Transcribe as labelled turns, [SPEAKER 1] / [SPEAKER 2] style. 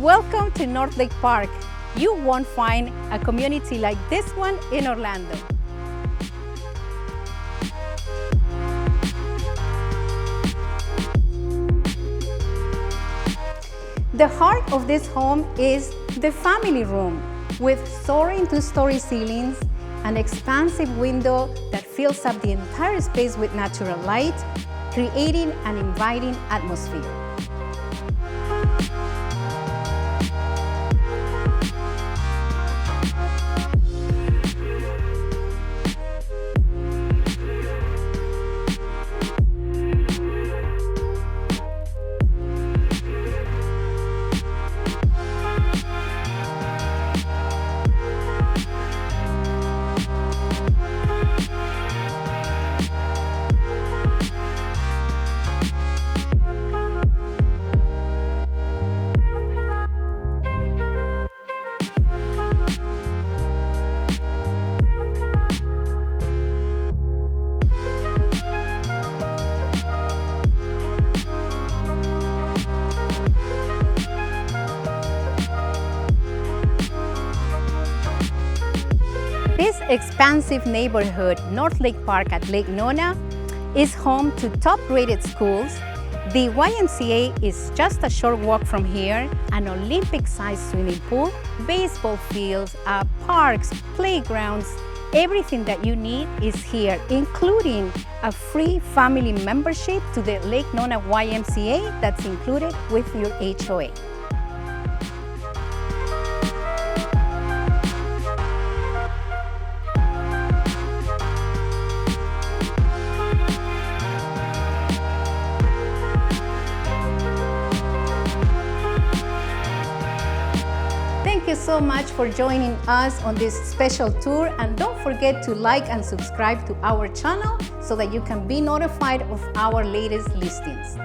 [SPEAKER 1] Welcome to NorthLake Park. You won't find a community like this one in Orlando. The heart of this home is the family room with soaring two-story ceilings, an expansive window that fills up the entire space with natural light, creating an inviting atmosphere. This expansive neighborhood, NorthLake Park at Lake Nona, is home to top-rated schools. The YMCA is just a short walk from here, an Olympic-sized swimming pool, baseball fields, parks, playgrounds. Everything that you need is here, including a free family membership to the Lake Nona YMCA that's included with your HOA. Thank you so much for joining us on this special tour, and don't forget to like and subscribe to our channel so that you can be notified of our latest listings.